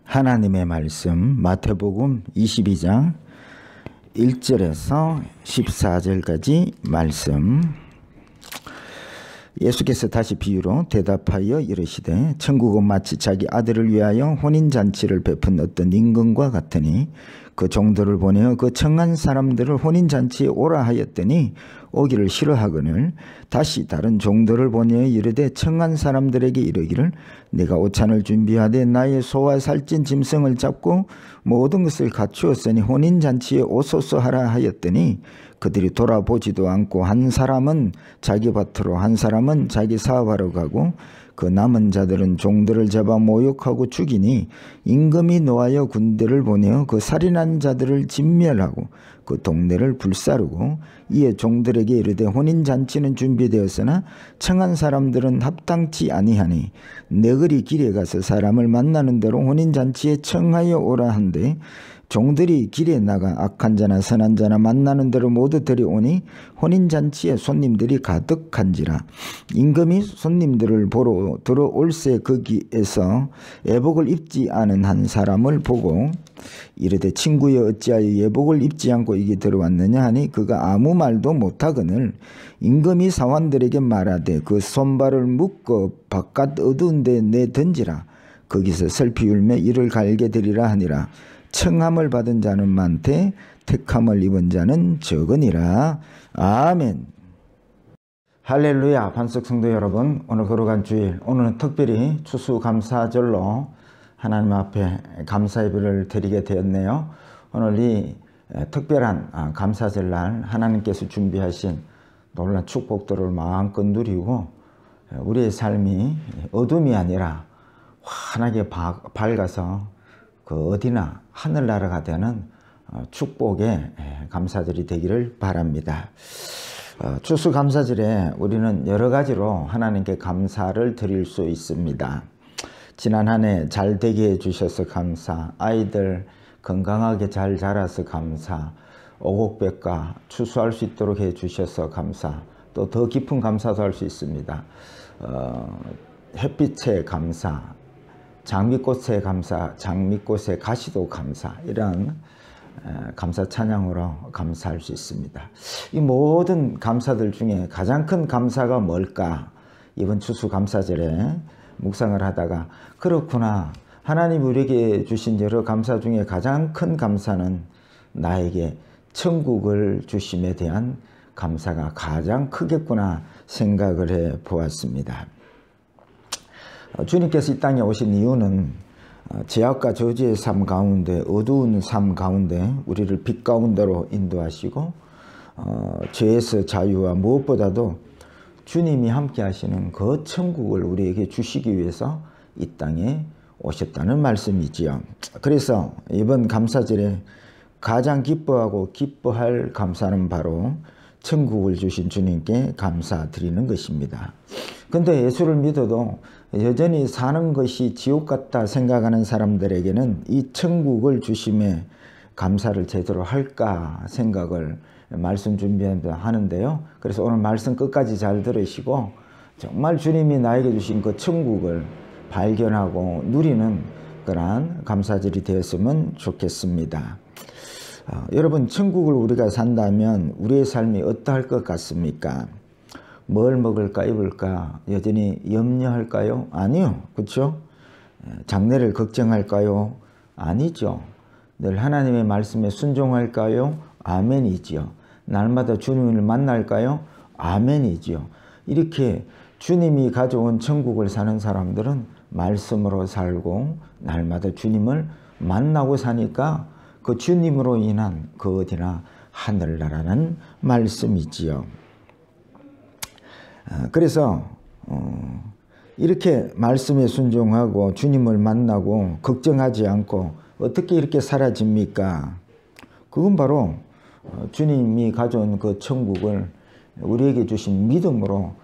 하나님의 말씀 마태복음 22장 1절에서 14절까지 말씀. 예수께서 다시 비유로 대답하여 이르시되 천국은 마치 자기 아들을 위하여 혼인잔치를 베푼 어떤 임금과 같으니 그 종들을 보내어 그 청한 사람들을 혼인잔치에 오라 하였더니 오기를 싫어하거늘 다시 다른 종들을 보내어 이르되 청한 사람들에게 이르기를 내가 오찬을 준비하되 나의 소와 살찐 짐승을 잡고 모든 것을 갖추었으니 혼인잔치에 오소서 하라 하였더니 그들이 돌아보지도 않고 한 사람은 자기 밭으로 한 사람은 자기 사업하러 가고 그 남은 자들은 종들을 잡아 모욕하고 죽이니 임금이 노하여 군대를 보내어 그 살인한 자들을 진멸하고 그 동네를 불사르고 이에 종들에게 이르되 혼인잔치는 준비되었으나 청한 사람들은 합당치 아니하니 너희들이 길에 가서 사람을 만나는 대로 혼인잔치에 청하여 오라 한데 종들이 길에 나가 악한 자나 선한 자나 만나는 대로 모두 데려오니 혼인잔치에 손님들이 가득한지라. 임금이 손님들을 보러 들어올새 거기에서 예복을 입지 않은 한 사람을 보고 이르되 친구여 어찌하여 예복을 입지 않고 이게 들어왔느냐 하니 그가 아무 말도 못하거늘 임금이 사환들에게 말하되 그 손발을 묶어 바깥 어두운 데 내던지라. 거기서 슬피 울며 이를 갈게 되리라 하니라. 청함을 받은 자는 많되 택함을 입은 자는 적으니라. 아멘. 할렐루야. 반석 성도 여러분, 오늘 걸어간 주일, 오늘은 특별히 추수감사절로 하나님 앞에 감사 예배를 드리게 되었네요. 오늘 이 특별한 감사절날 하나님께서 준비하신 놀라운 축복들을 마음껏 누리고 우리의 삶이 어둠이 아니라 환하게 밝아서 그 어디나 하늘나라가 되는 축복의 감사절이 되기를 바랍니다. 추수감사절에 우리는 여러 가지로 하나님께 감사를 드릴 수 있습니다. 지난 한 해 잘 되게 해주셔서 감사, 아이들 건강하게 잘 자라서 감사, 오곡백과 추수할 수 있도록 해주셔서 감사, 또 더 깊은 감사도 할 수 있습니다. 햇빛에 감사, 장미꽃에 감사, 장미꽃에 가시도 감사, 이런 감사 찬양으로 감사할 수 있습니다. 이 모든 감사들 중에 가장 큰 감사가 뭘까? 이번 추수감사절에 묵상을 하다가 그렇구나, 하나님 우리에게 주신 여러 감사 중에 가장 큰 감사는 나에게 천국을 주심에 대한 감사가 가장 크겠구나 생각을 해 보았습니다. 주님께서 이 땅에 오신 이유는 죄악과 저주의 삶 가운데, 어두운 삶 가운데 우리를 빛 가운데로 인도하시고 죄에서 자유와 무엇보다도 주님이 함께 하시는 그 천국을 우리에게 주시기 위해서 이 땅에 오셨다는 말씀이지요. 그래서 이번 감사절에 가장 기뻐하고 기뻐할 감사는 바로 천국을 주신 주님께 감사드리는 것입니다. 근데 예수를 믿어도 여전히 사는 것이 지옥 같다 생각하는 사람들에게는 이 천국을 주심에 감사를 제대로 할까 생각을 말씀 준비하는데요. 그래서 오늘 말씀 끝까지 잘 들으시고 정말 주님이 나에게 주신 그 천국을 발견하고 누리는 그러한 감사절이 되었으면 좋겠습니다. 여러분, 천국을 우리가 산다면 우리의 삶이 어떠할 것 같습니까? 뭘 먹을까 입을까 여전히 염려할까요? 아니요. 그렇죠? 장래를 걱정할까요? 아니죠. 늘 하나님의 말씀에 순종할까요? 아멘이지요. 날마다 주님을 만날까요? 아멘이지요. 이렇게 주님이 가져온 천국을 사는 사람들은 말씀으로 살고 날마다 주님을 만나고 사니까 그 주님으로 인한 그 어디나 하늘나라는 말씀이지요. 그래서 이렇게 말씀에 순종하고 주님을 만나고 걱정하지 않고 어떻게 이렇게 사라집니까? 그건 바로 주님이 가져온 그 천국을 우리에게 주신 믿음으로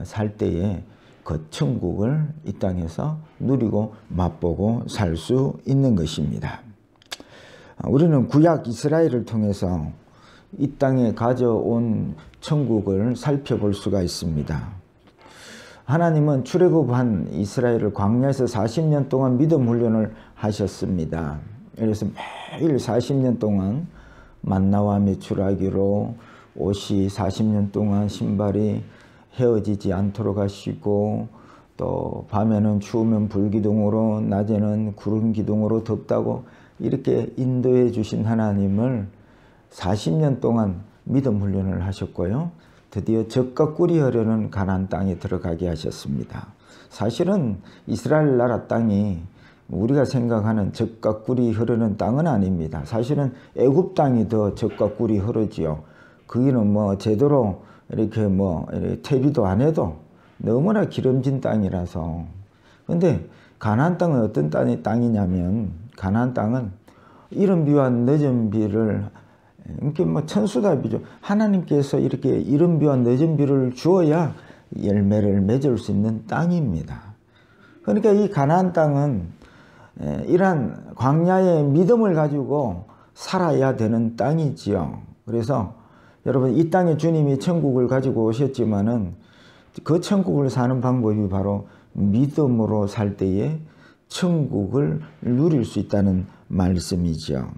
살 때에 그 천국을 이 땅에서 누리고 맛보고 살 수 있는 것입니다. 우리는 구약 이스라엘을 통해서 이 땅에 가져온 천국을 살펴볼 수가 있습니다. 하나님은 출애굽한 이스라엘을 광야에서 40년 동안 믿음 훈련을 하셨습니다. 그래서 매일 40년 동안 만나와 메추라기로 옷이 40년 동안 신발이 헤어지지 않도록 하시고, 또 밤에는 추우면 불기둥으로 낮에는 구름기둥으로 덥다고 이렇게 인도해 주신 하나님을 40년 동안 믿음 훈련을 하셨고요. 드디어 젖과 꿀이 흐르는 가나안 땅에 들어가게 하셨습니다. 사실은 이스라엘 나라 땅이 우리가 생각하는 젖과 꿀이 흐르는 땅은 아닙니다. 사실은 애굽 땅이 더 젖과 꿀이 흐르지요. 거기는 뭐 제대로 이렇게 퇴비도 안 해도 너무나 기름진 땅이라서. 근데 가나안 땅은 어떤 땅이냐면, 가나안 땅은 이른 비와 늦은 비를, 이렇게 천수답이죠. 하나님께서 이렇게 이른 비와 늦은 비를 주어야 열매를 맺을 수 있는 땅입니다. 그러니까 이 가나안 땅은 이러한 광야의 믿음을 가지고 살아야 되는 땅이지요. 그래서 여러분, 이 땅에 주님이 천국을 가지고 오셨지만은 그 천국을 사는 방법이 바로 믿음으로 살 때에 천국을 누릴 수 있다는 말씀이죠.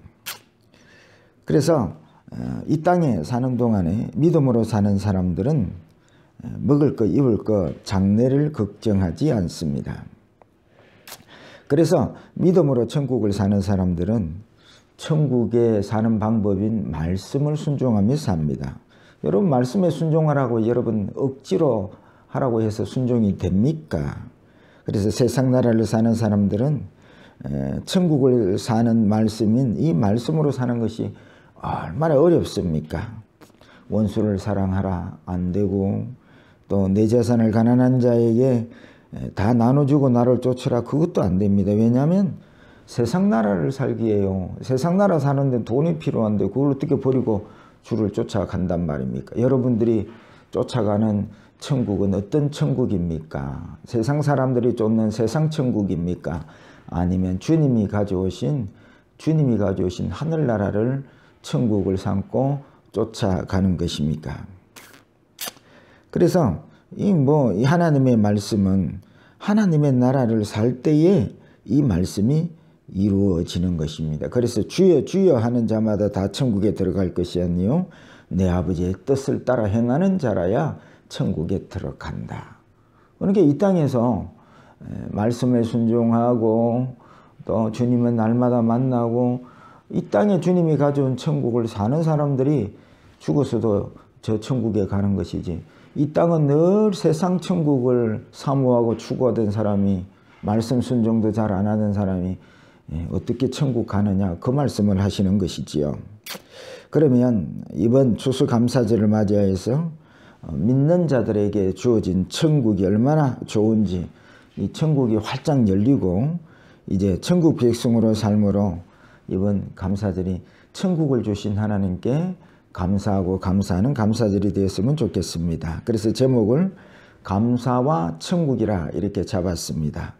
그래서 이 땅에 사는 동안에 믿음으로 사는 사람들은 먹을 것, 입을 것, 장래를 걱정하지 않습니다. 그래서 믿음으로 천국을 사는 사람들은 천국에 사는 방법인 말씀을 순종하며 삽니다. 여러분, 말씀에 순종하라고 여러분 억지로 하라고 해서 순종이 됩니까? 그래서 세상 나라를 사는 사람들은 천국을 사는 말씀인 이 말씀으로 사는 것이 얼마나 어렵습니까? 원수를 사랑하라 안 되고, 또 내 재산을 가난한 자에게 다 나눠주고 나를 쫓으라, 그것도 안 됩니다. 왜냐하면 세상 나라를 살기에요, 세상 나라 사는데 돈이 필요한데 그걸 어떻게 버리고 주를 쫓아간단 말입니까? 여러분들이 쫓아가는 천국은 어떤 천국입니까? 세상 사람들이 쫓는 세상 천국입니까? 아니면 주님이 가져오신 하늘나라를 천국을 삼고 쫓아가는 것입니까? 그래서 이 하나님의 말씀은 하나님의 나라를 살 때에 이 말씀이 이루어지는 것입니다. 그래서 주여 주여 하는 자마다 다 천국에 들어갈 것이 아니요 내 아버지의 뜻을 따라 행하는 자라야 천국에 들어간다. 그러니까 이 땅에서 말씀에 순종하고 또 주님은 날마다 만나고 이 땅에 주님이 가져온 천국을 사는 사람들이 죽어서도 저 천국에 가는 것이지, 이 땅은 늘 세상 천국을 사모하고 추구하던 사람이, 말씀 순종도 잘 안 하는 사람이 어떻게 천국 가느냐, 그 말씀을 하시는 것이지요. 그러면 이번 추수감사절을 맞이해서 믿는 자들에게 주어진 천국이 얼마나 좋은지, 이 천국이 활짝 열리고 이제 천국 백성으로 삶으로 이번 감사절이 천국을 주신 하나님께 감사하고 감사하는 감사절이 되었으면 좋겠습니다. 그래서 제목을 감사와 천국이라 이렇게 잡았습니다.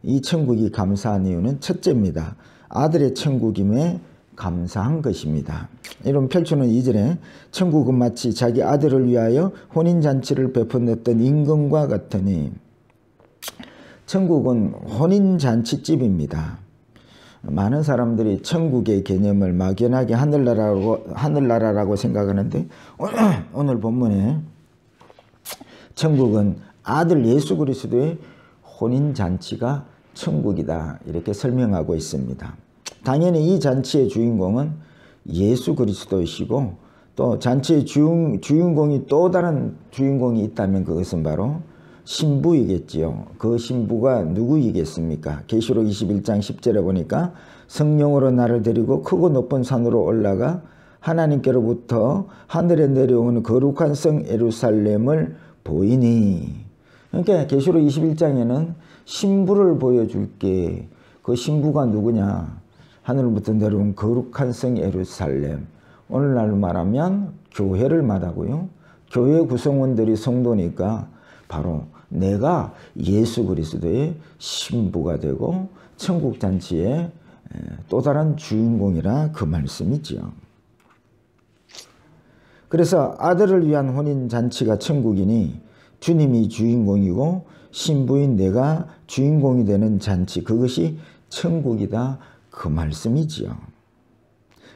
이 천국이 감사한 이유는 첫째입니다. 아들의 천국임에 감사한 것입니다. 이런 펼쳐놓은 2절에 천국은 마치 자기 아들을 위하여 혼인잔치를 베풀었던 임금과 같으니, 천국은 혼인잔치집입니다. 많은 사람들이 천국의 개념을 막연하게 하늘나라라고 생각하는데, 오늘 본문에 천국은 아들 예수 그리스도의 혼인잔치가 천국이다 이렇게 설명하고 있습니다. 당연히 이 잔치의 주인공은 예수 그리스도이시고, 또 잔치의 주인공이 또 다른 주인공이 있다면 그것은 바로 신부이겠지요. 그 신부가 누구이겠습니까? 계시록 21장 10절에 보니까 성령으로 나를 데리고 크고 높은 산으로 올라가 하나님께로부터 하늘에 내려오는 거룩한 성 예루살렘을 보이니. 그러니까 계시록 21장에는 신부를 보여줄게. 그 신부가 누구냐? 하늘부터 내려온 거룩한 성 예루살렘. 오늘날 말하면 교회를 말하고요. 교회 구성원들이 성도니까 바로 내가 예수 그리스도의 신부가 되고 천국 잔치의 또 다른 주인공이라 그 말씀이지요. 그래서 아들을 위한 혼인 잔치가 천국이니 주님이 주인공이고 신부인 내가 주인공이 되는 잔치, 그것이 천국이다 그 말씀이지요.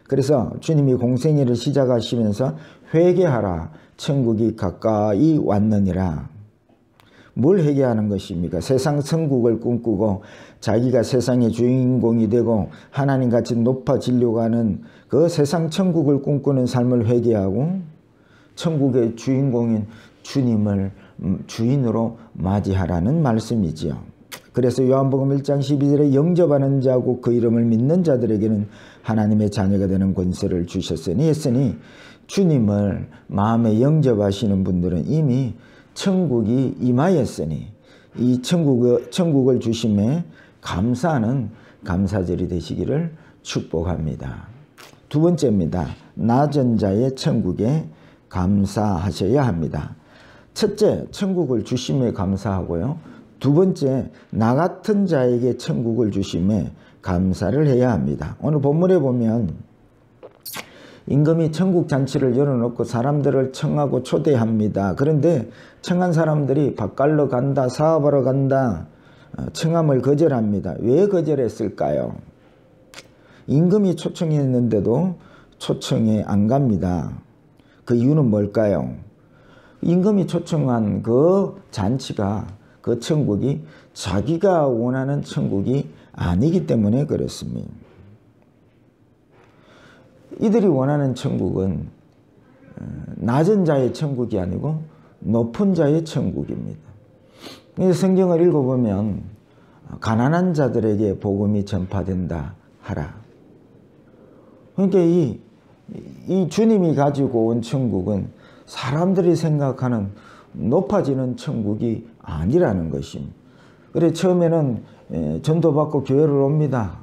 그래서 주님이 공생애를 시작하시면서 회개하라 천국이 가까이 왔느니라. 뭘 회개하는 것입니까? 세상 천국을 꿈꾸고 자기가 세상의 주인공이 되고 하나님같이 높아지려고 하는 그 세상 천국을 꿈꾸는 삶을 회개하고 천국의 주인공인 주님을 주인으로 맞이하라는 말씀이지요. 그래서 요한복음 1장 12절에 영접하는 자고 그 이름을 믿는 자들에게는 하나님의 자녀가 되는 권세를 주셨으니 했으니 주님을 마음에 영접하시는 분들은 이미 천국이 임하였으니 이 천국을 주심에 감사하는 감사절이 되시기를 축복합니다. 두 번째입니다. 낮은 자의 천국에 감사하셔야 합니다. 첫째, 천국을 주심에 감사하고요. 두 번째, 나 같은 자에게 천국을 주심에 감사를 해야 합니다. 오늘 본문에 보면 임금이 천국 잔치를 열어놓고 사람들을 청하고 초대합니다. 그런데 청한 사람들이 밭갈러 간다, 사업하러 간다, 청함을 거절합니다. 왜 거절했을까요? 임금이 초청했는데도 초청에 안 갑니다. 그 이유는 뭘까요? 임금이 초청한 그 잔치가, 그 천국이 자기가 원하는 천국이 아니기 때문에 그렇습니다. 이들이 원하는 천국은 낮은 자의 천국이 아니고 높은 자의 천국입니다. 성경을 읽어보면 가난한 자들에게 복음이 전파된다 하라. 그러니까 이 주님이 가지고 온 천국은 사람들이 생각하는 높아지는 천국이 아니라는 것입니다. 그래 처음에는 전도받고 교회를 옵니다.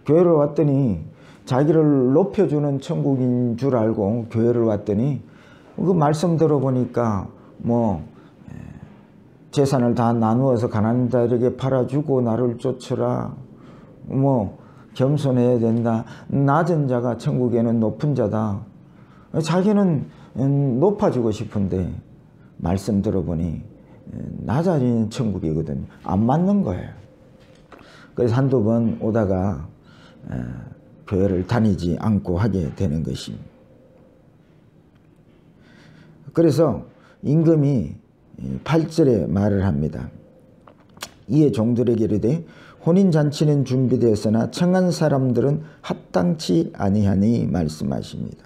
교회를 왔더니 자기를 높여주는 천국인 줄 알고 교회를 왔더니 그 말씀 들어보니까 뭐 재산을 다 나누어서 가난한 자들에게 팔아주고 나를 쫓으라, 뭐 겸손해야 된다, 낮은 자가 천국에는 높은 자다. 자기는 높아지고 싶은데 말씀 들어보니 낮아지는 천국이거든요. 안 맞는 거예요. 그래서 한두 번 오다가 교회를 다니지 않고 하게 되는 것입니다. 그래서 임금이 8절에 말을 합니다. 이에 종들에게 이르되 혼인잔치는 준비되었으나 청한 사람들은 합당치 아니하니 말씀하십니다.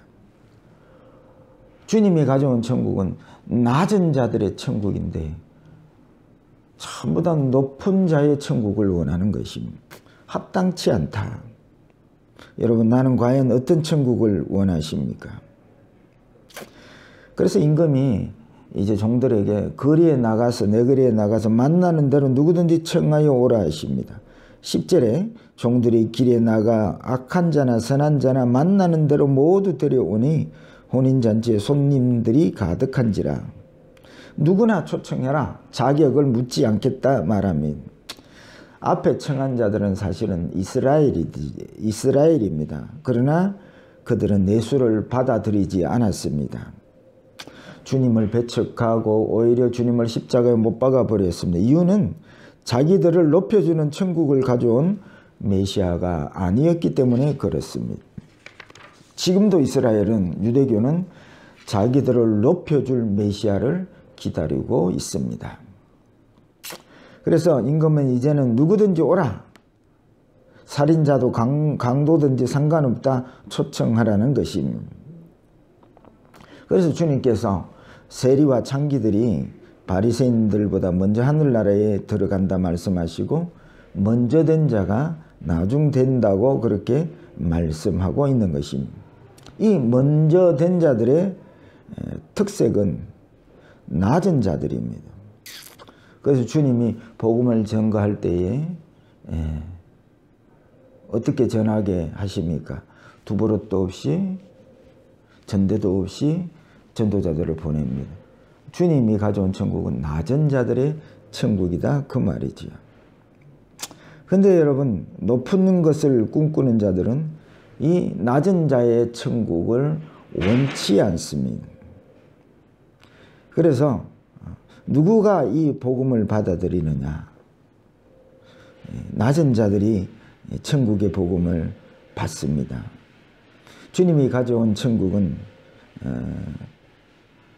주님이 가져온 천국은 낮은 자들의 천국인데 전부 다 높은 자의 천국을 원하는 것입니다. 합당치 않다. 여러분, 나는 과연 어떤 천국을 원하십니까? 그래서 임금이 이제 종들에게 거리에 나가서, 내 거리에 나가서 만나는 대로 누구든지 청하여 오라 하십니다. 10절에 종들이 길에 나가 악한 자나 선한 자나 만나는 대로 모두 데려오니 혼인잔치에 손님들이 가득한지라. 누구나 초청해라. 자격을 묻지 않겠다 말합니다. 앞에 청한 자들은 사실은 이스라엘입니다. 그러나 그들은 예수를 받아들이지 않았습니다. 주님을 배척하고 오히려 주님을 십자가에 못 박아 버렸습니다. 이유는 자기들을 높여주는 천국을 가져온 메시아가 아니었기 때문에 그렇습니다. 지금도 이스라엘은, 유대교는 자기들을 높여줄 메시아를 기다리고 있습니다. 그래서 임금은 이제는 누구든지 오라. 살인자도 강도든지 상관없다 초청하라는 것입니다. 그래서 주님께서 세리와 창기들이 바리새인들보다 먼저 하늘나라에 들어간다 말씀하시고 먼저 된 자가 나중 된다고 그렇게 말씀하고 있는 것입니다. 이 먼저 된 자들의 특색은 낮은 자들입니다. 그래서 주님이 복음을 전거할 때에 어떻게 전하게 하십니까? 두버릇도 없이 전대도 없이 전도자들을 보냅니다. 주님이 가져온 천국은 낮은 자들의 천국이다 그 말이지요. 그런데 여러분, 높은 것을 꿈꾸는 자들은 이 낮은 자의 천국을 원치 않습니다. 그래서 누구가 이 복음을 받아들이느냐? 낮은 자들이 천국의 복음을 받습니다. 주님이 가져온 천국은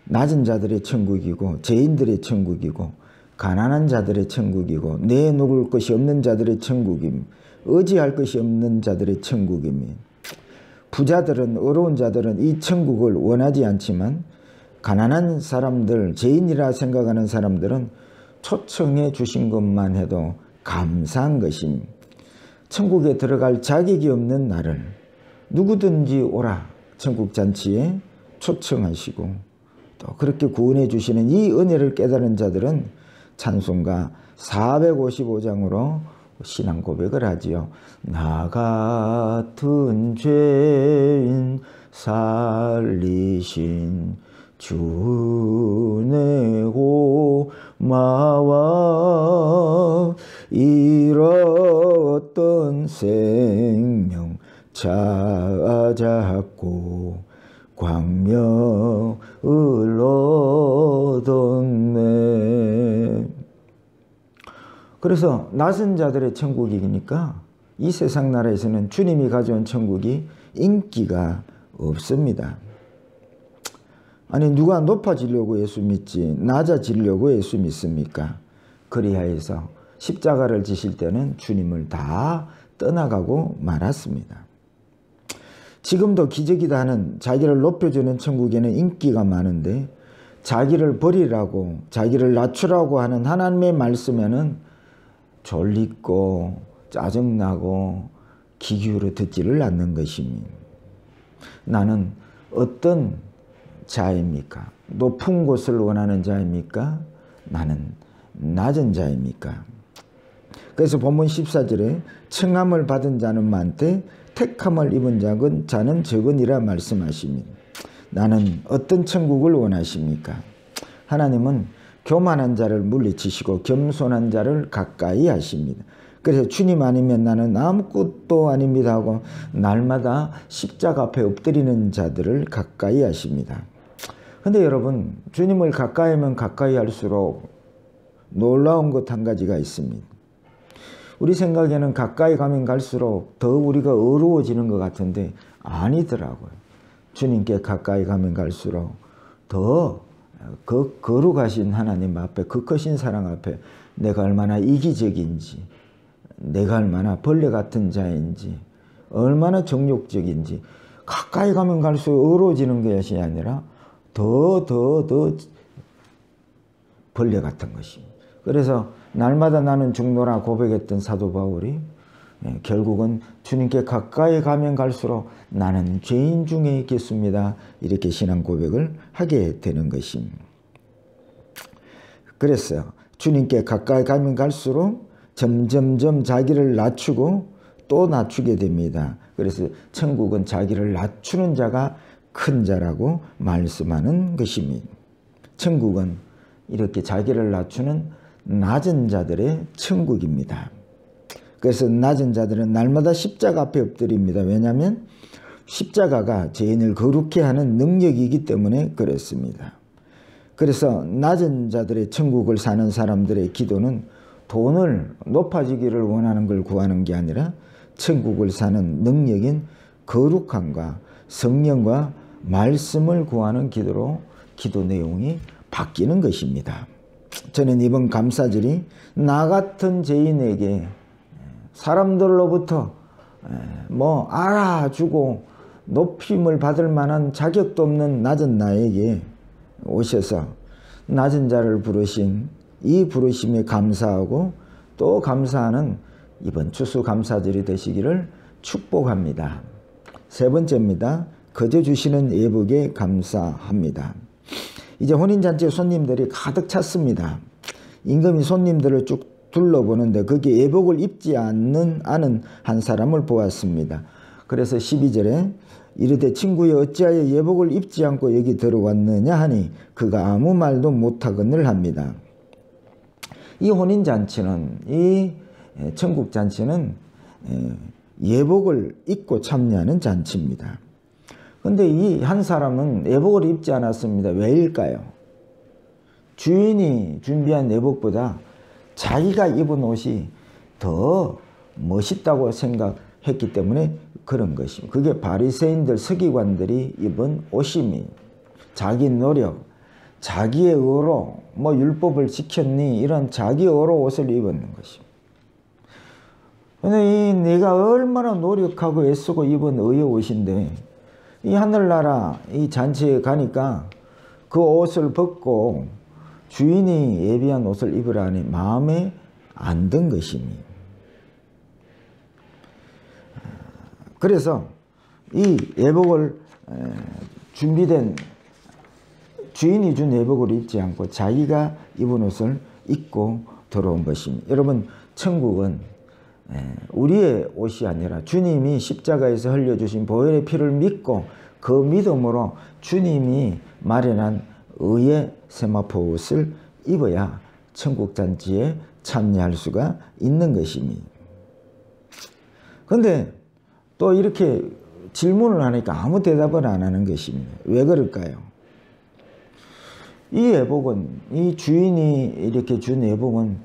낮은 자들의 천국이고 죄인들의 천국이고 가난한 자들의 천국이고 내놓을 것이 없는 자들의 천국임, 의지할 것이 없는 자들의 천국입니다. 부자들은, 어려운 자들은 이 천국을 원하지 않지만 가난한 사람들, 죄인이라 생각하는 사람들은 초청해 주신 것만 해도 감사한 것입니다. 천국에 들어갈 자격이 없는 나를 누구든지 오라 천국잔치에 초청하시고 또 그렇게 구원해 주시는 이 은혜를 깨달은 자들은 찬송가 455장으로 신앙 고백을 하지요. 나 같은 죄인 살리신 주내 고마워 잃었던 생명 찾았고 광명을 얻었네. 그래서 낮은 자들의 천국이니까 이 세상 나라에서는 주님이 가져온 천국이 인기가 없습니다. 아니 누가 높아지려고 예수 믿지 낮아지려고 예수 믿습니까? 그리하여서 십자가를 지실 때는 주님을 다 떠나가고 말았습니다. 지금도 기적이다 하는 자기를 높여주는 천국에는 인기가 많은데 자기를 버리라고 자기를 낮추라고 하는 하나님의 말씀에는 졸리고 짜증나고 귀 기울여 듣지를 않는 것입니다. 나는 어떤 자입니까? 높은 곳을 원하는 자입니까? 나는 낮은 자입니까? 그래서 본문 14절에 청함을 받은 자는 많되 택함을 입은 자는 적으니라 말씀하십니다. 나는 어떤 천국을 원하십니까? 하나님은 교만한 자를 물리치시고 겸손한 자를 가까이 하십니다. 그래서 주님 아니면 나는 아무것도 아닙니다 하고 날마다 십자가 앞에 엎드리는 자들을 가까이 하십니다. 근데 여러분, 주님을 가까이 하면 가까이 할수록 놀라운 것 한 가지가 있습니다. 우리 생각에는 가까이 가면 갈수록 더 우리가 어려워지는 것 같은데 아니더라고요. 주님께 가까이 가면 갈수록 더 거룩하신 하나님 앞에, 그 크신 사랑 앞에 내가 얼마나 이기적인지, 내가 얼마나 벌레 같은 자인지, 얼마나 정욕적인지 가까이 가면 갈수록 어려워지는 것이 아니라 더 벌레 같은 것입니다. 그래서 날마다 나는 죽노라 고백했던 사도 바울이 결국은 주님께 가까이 가면 갈수록 나는 죄인 중에 있겠습니다. 이렇게 신앙 고백을 하게 되는 것입니다. 그래서 주님께 가까이 가면 갈수록 점점점 자기를 낮추고 또 낮추게 됩니다. 그래서 천국은 자기를 낮추는 자가 큰 자라고 말씀하는 것입니다. 천국은 이렇게 자기를 낮추는 낮은 자들의 천국입니다. 그래서 낮은 자들은 날마다 십자가 앞에 엎드립니다. 왜냐하면 십자가가 죄인을 거룩해 하는 능력이기 때문에 그렇습니다. 그래서 낮은 자들의 천국을 사는 사람들의 기도는 돈을 높아지기를 원하는 걸 구하는 게 아니라 천국을 사는 능력인 거룩함과 성령과 말씀을 구하는 기도로 기도 내용이 바뀌는 것입니다. 저는 이번 감사절이 나 같은 죄인에게 사람들로부터 알아주고 높임을 받을 만한 자격도 없는 낮은 나에게 오셔서 낮은 자를 부르신 이 부르심에 감사하고 또 감사하는 이번 추수감사절이 되시기를 축복합니다. 세 번째입니다. 거저 주시는 예복에 감사합니다. 이제 혼인잔치에 손님들이 가득 찼습니다. 임금이 손님들을 쭉 둘러보는데 거기에 예복을 입지 않은 한 사람을 보았습니다. 그래서 12절에 이르되 친구여 어찌하여 예복을 입지 않고 여기 들어왔느냐 하니 그가 아무 말도 못하거늘 합니다. 이 혼인잔치는, 이 천국잔치는 예복을 입고 참여하는 잔치입니다. 근데 이 한 사람은 예복을 입지 않았습니다. 왜일까요? 주인이 준비한 예복보다 자기가 입은 옷이 더 멋있다고 생각했기 때문에 그런 것입니다. 그게 바리새인들 서기관들이 입은 옷임이 자기 노력, 자기의 의로 뭐 율법을 지켰니 이런 자기 의로 옷을 입었는 것입니다. 근데 이 내가 얼마나 노력하고 애쓰고 입은 의의 옷인데 이 하늘나라 이 잔치에 가니까 그 옷을 벗고 주인이 예비한 옷을 입으라니 마음에 안 든 것입니다. 그래서 이 예복을 준비된 주인이 준 예복을 입지 않고 자기가 입은 옷을 입고 들어온 것입니다. 여러분 천국은 우리의 옷이 아니라 주님이 십자가에서 흘려주신 보혈의 피를 믿고 그 믿음으로 주님이 마련한 의의 세마포 옷을 입어야 천국 잔치에 참여할 수가 있는 것입니다. 그런데 또 이렇게 질문을 하니까 아무 대답을 안 하는 것입니다. 왜 그럴까요? 이 예복은, 이 주인이 이렇게 준 예복은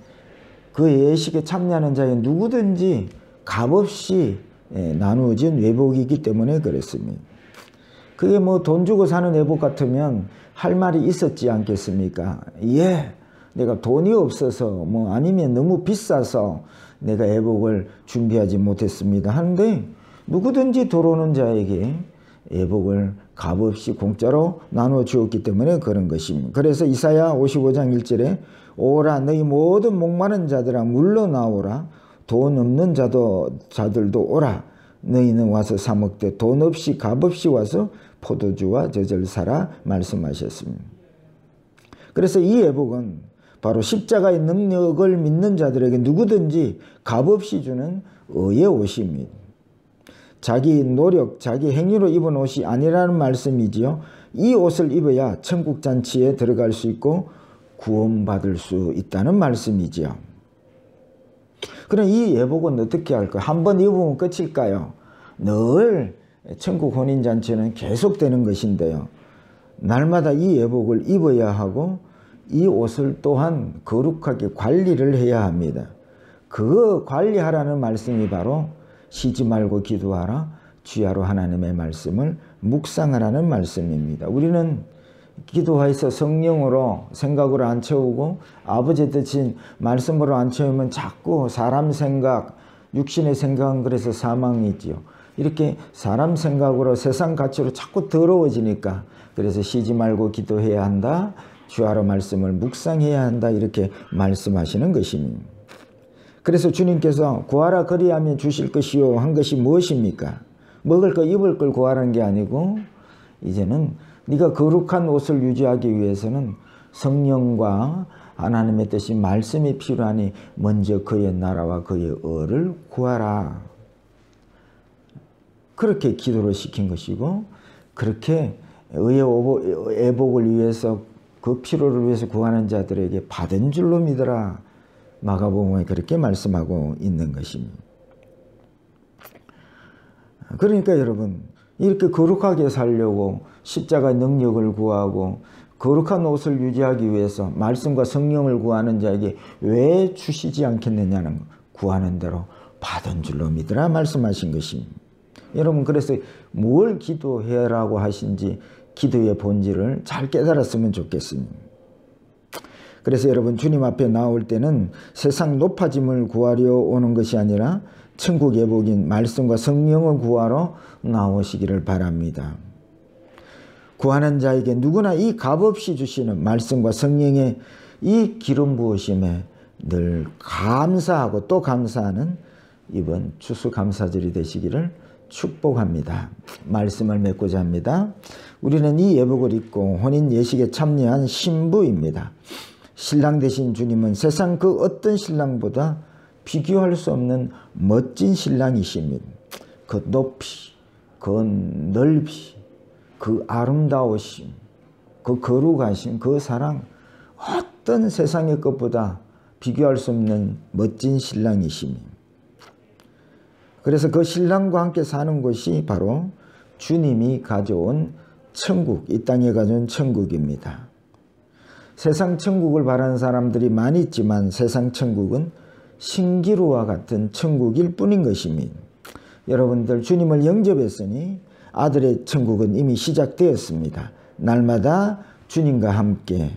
그 예식에 참여하는 자에 누구든지 값없이 나누어진 예복이기 때문에 그렇습니다. 그게 뭐 돈 주고 사는 예복 같으면 할 말이 있었지 않겠습니까? 예, 내가 돈이 없어서 뭐 아니면 너무 비싸서 내가 예복을 준비하지 못했습니다 하는데 누구든지 들어오는 자에게 예복을 값없이 공짜로 나누어 주었기 때문에 그런 것입니다. 그래서 이사야 55장 1절에 오라 너희 모든 목마른 자들아 물러나오라 돈 없는 자들도 오라 너희는 와서 사 먹되 돈 없이 값없이 와서 포도주와 젖을 사라 말씀하셨습니다. 그래서 이 예복은 바로 십자가의 능력을 믿는 자들에게 누구든지 값없이 주는 의의 옷입니다. 자기 노력, 자기 행위로 입은 옷이 아니라는 말씀이지요. 이 옷을 입어야 천국 잔치에 들어갈 수 있고 구원받을 수 있다는 말씀이지요. 그럼 이 예복은 어떻게 할까요? 한번 입으면 끝일까요? 늘 천국 혼인잔치는 계속되는 것인데요. 날마다 이 예복을 입어야 하고 이 옷을 또한 거룩하게 관리를 해야 합니다. 그 관리하라는 말씀이 바로 쉬지 말고 기도하라 주야로 하나님의 말씀을 묵상하라는 말씀입니다. 우리는 기도해서 성령으로 생각으로 안 채우고 아버지 뜻인 말씀으로 안 채우면 자꾸 사람 생각, 육신의 생각은 그래서 사망이지요. 이렇게 사람 생각으로 세상 가치로 자꾸 더러워지니까 그래서 쉬지 말고 기도해야 한다. 주야로 말씀을 묵상해야 한다. 이렇게 말씀하시는 것입니다. 그래서 주님께서 구하라 그리하면 주실 것이요 한 것이 무엇입니까? 먹을 거 입을 걸 구하라는 게 아니고 이제는 네가 거룩한 옷을 유지하기 위해서는 성령과 하나님의 뜻이 말씀이 필요하니 먼저 그의 나라와 그의 의를 구하라. 그렇게 기도를 시킨 것이고 그렇게 의의 애복을 위해서 그 필요를 위해서 구하는 자들에게 받은 줄로 믿어라. 마가복음에 그렇게 말씀하고 있는 것입니다. 그러니까 여러분 이렇게 거룩하게 살려고 십자가의 능력을 구하고 거룩한 옷을 유지하기 위해서 말씀과 성령을 구하는 자에게 왜 주시지 않겠느냐는 거. 구하는 대로 받은 줄로 믿으라 말씀하신 것입니다. 여러분 그래서 뭘 기도해라고 하신지 기도의 본질을 잘 깨달았으면 좋겠습니다. 그래서 여러분 주님 앞에 나올 때는 세상 높아짐을 구하려 오는 것이 아니라 천국 예복인 말씀과 성령을 구하러 나오시기를 바랍니다. 구하는 자에게 누구나 이 값없이 주시는 말씀과 성령의 이 기름 부으심에 늘 감사하고 또 감사하는 이번 추수감사절이 되시기를 축복합니다. 말씀을 맺고자 합니다. 우리는 이 예복을 입고 혼인 예식에 참여한 신부입니다. 신랑 되신 주님은 세상 그 어떤 신랑보다 비교할 수 없는 멋진 신랑이십니다. 그 높이, 그 넓이, 그 아름다우심, 그 거룩하심, 그 사랑 어떤 세상의 것보다 비교할 수 없는 멋진 신랑이십니다. 그래서 그 신랑과 함께 사는 곳이 바로 주님이 가져온 천국, 이 땅에 가져온 천국입니다. 세상 천국을 바라는 사람들이 많이 있지만 세상 천국은 신기루와 같은 천국일 뿐인 것입니다. 여러분들 주님을 영접했으니 아들의 천국은 이미 시작되었습니다. 날마다 주님과 함께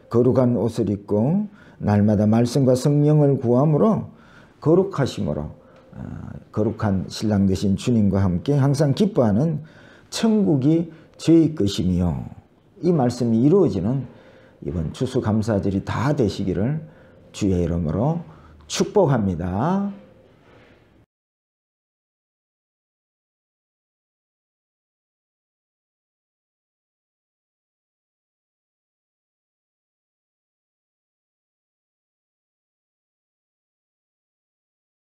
거룩한 옷을 입고 날마다 말씀과 성령을 구함으로 거룩하심으로 거룩한 신랑 되신 주님과 함께 항상 기뻐하는 천국이 저희 것이며, 이 말씀이 이루어지는 이번 추수감사절이 다 되시기를 주의 이름으로 축복합니다.